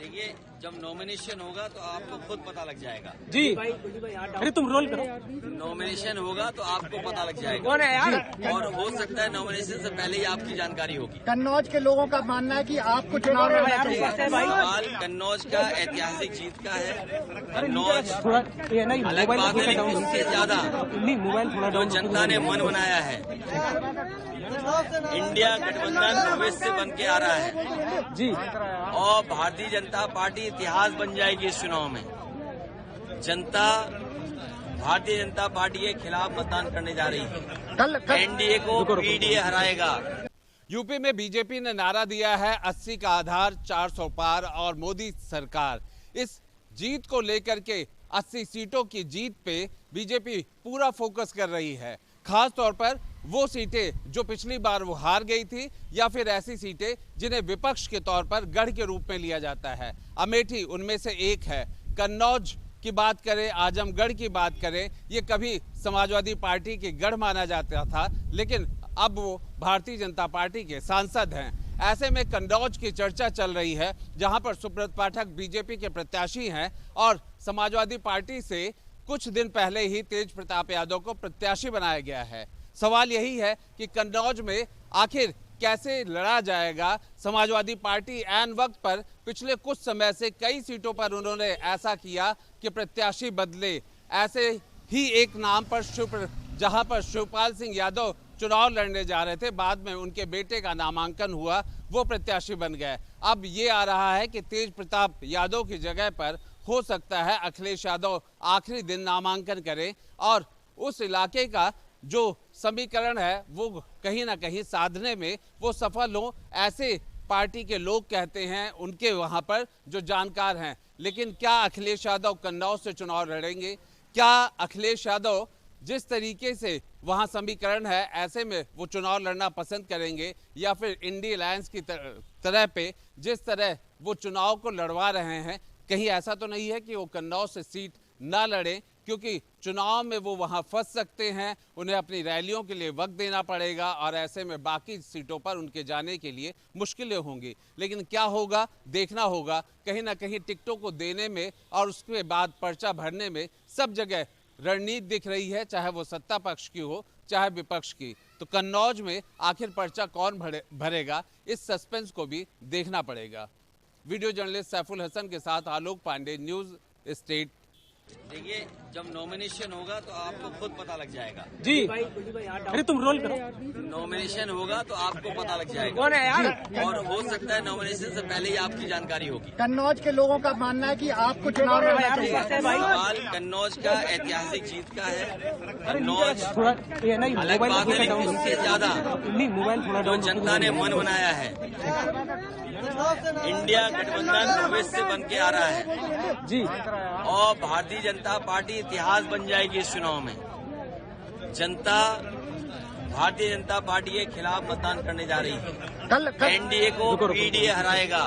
देखिए, जब नॉमिनेशन होगा तो आपको खुद पता लग जाएगा जी। अरे तुम रोल करो। नॉमिनेशन होगा तो आपको पता लग जाएगा। कौन है यार? और हो सकता है नॉमिनेशन से पहले ही आपकी जानकारी होगी। कन्नौज के लोगों का मानना है कि आपको चुनाव लड़ना चाहिए। सवाल कन्नौज का ऐतिहासिक जीत का है। कन्नौज थोड़ा ये नहीं, अलग मोबाइल बात है, लेकिन उससे ज्यादा नहीं, मोबाइल थोड़ा जो जनता ने मन बनाया है, इंडिया गठबंधन भविष्य बन के आ रहा है जी। और भारतीय जनता पार्टी इतिहास बन जाएगी इस चुनाव में। जनता भारतीय जनता पार्टी के खिलाफ मतदान करने जा रही है। कल एनडीए को पीडीए हराएगा। यूपी में बीजेपी ने नारा दिया है 80 का आधार 400 पार और मोदी सरकार। इस जीत को लेकर के 80 सीटों की जीत पे बीजेपी पूरा फोकस कर रही है। खास तौर पर वो सीटें जो पिछली बार वो हार गई थी, या फिर ऐसी सीटें जिन्हें विपक्ष के तौर पर गढ़ के रूप में लिया जाता है। अमेठी उनमें से एक है। कन्नौज की बात करें, आजमगढ़ की बात करें, ये कभी समाजवादी पार्टी के गढ़ माना जाता था, लेकिन अब वो भारतीय जनता पार्टी के सांसद हैं। ऐसे में कन्नौज की चर्चा चल रही है, जहां पर सुब्रत पाठक बीजेपी के प्रत्याशी हैं और समाजवादी पार्टी से कुछ दिन पहले ही तेज प्रताप यादव को प्रत्याशी बनाया गया है। सवाल यही है कि कन्नौज में आखिर कैसे लड़ा जाएगा। समाजवादी पार्टी ऐन वक्त पर पिछले कुछ समय से कई सीटों पर उन्होंने ऐसा किया कि प्रत्याशी बदले। ऐसे ही एक नाम पर जहां पर शिवपाल सिंह यादव चुनाव लड़ने जा रहे थे, बाद में उनके बेटे का नामांकन हुआ, वो प्रत्याशी बन गए। अब ये आ रहा है कि तेज प्रताप यादव की जगह पर हो सकता है अखिलेश यादव आखिरी दिन नामांकन करें और उस इलाके का जो समीकरण है वो कहीं ना कहीं साधने में वो सफल हो, ऐसे पार्टी के लोग कहते हैं, उनके वहां पर जो जानकार हैं। लेकिन क्या अखिलेश यादव कन्नौज से चुनाव लड़ेंगे? क्या अखिलेश यादव जिस तरीके से वहां समीकरण है ऐसे में वो चुनाव लड़ना पसंद करेंगे, या फिर इंडी अलायंस की तरह पे जिस तरह वो चुनाव को लड़वा रहे हैं, कहीं ऐसा तो नहीं है कि वो कन्नौज से सीट ना लड़ें, क्योंकि चुनाव में वो वहां फंस सकते हैं, उन्हें अपनी रैलियों के लिए वक्त देना पड़ेगा और ऐसे में बाकी सीटों पर उनके जाने के लिए मुश्किलें होंगी। लेकिन क्या होगा देखना होगा। कहीं ना कहीं टिकटों को देने में और उसके बाद पर्चा भरने में सब जगह रणनीति दिख रही है, चाहे वो सत्ता पक्ष की हो चाहे विपक्ष की। तो कन्नौज में आखिर पर्चा कौन भरेगा, इस सस्पेंस को भी देखना पड़ेगा। वीडियो जर्नलिस्ट सैफुल हसन के साथ आलोक पांडे, न्यूज स्टेट। देखिए, जब नॉमिनेशन होगा तो आपको खुद पता लग जाएगा। जी। अरे तुम रोल करो। नॉमिनेशन होगा तो आपको पता लग जाएगा। कौन है यार? और हो सकता है नॉमिनेशन से पहले ही आपकी जानकारी होगी। कन्नौज के लोगों का मानना है कि आपको चुनाव लड़ना चाहिए। सवाल कन्नौज का ऐतिहासिक जीत का है। कन्नौज थोड़ा ये नहीं, अलग मोबाइल बात है, लेकिन उससे ज्यादा नहीं, मोबाइल थोड़ा जो जनता ने मन बनाया है, इंडिया गठबंधन भविष्य बन के आ रहा है जी। और भारतीय जनता पार्टी इतिहास बन जाएगी इस चुनाव में। जनता भारतीय जनता पार्टी के खिलाफ मतदान करने जा रही है। कल एनडीए को पीडीए हराएगा।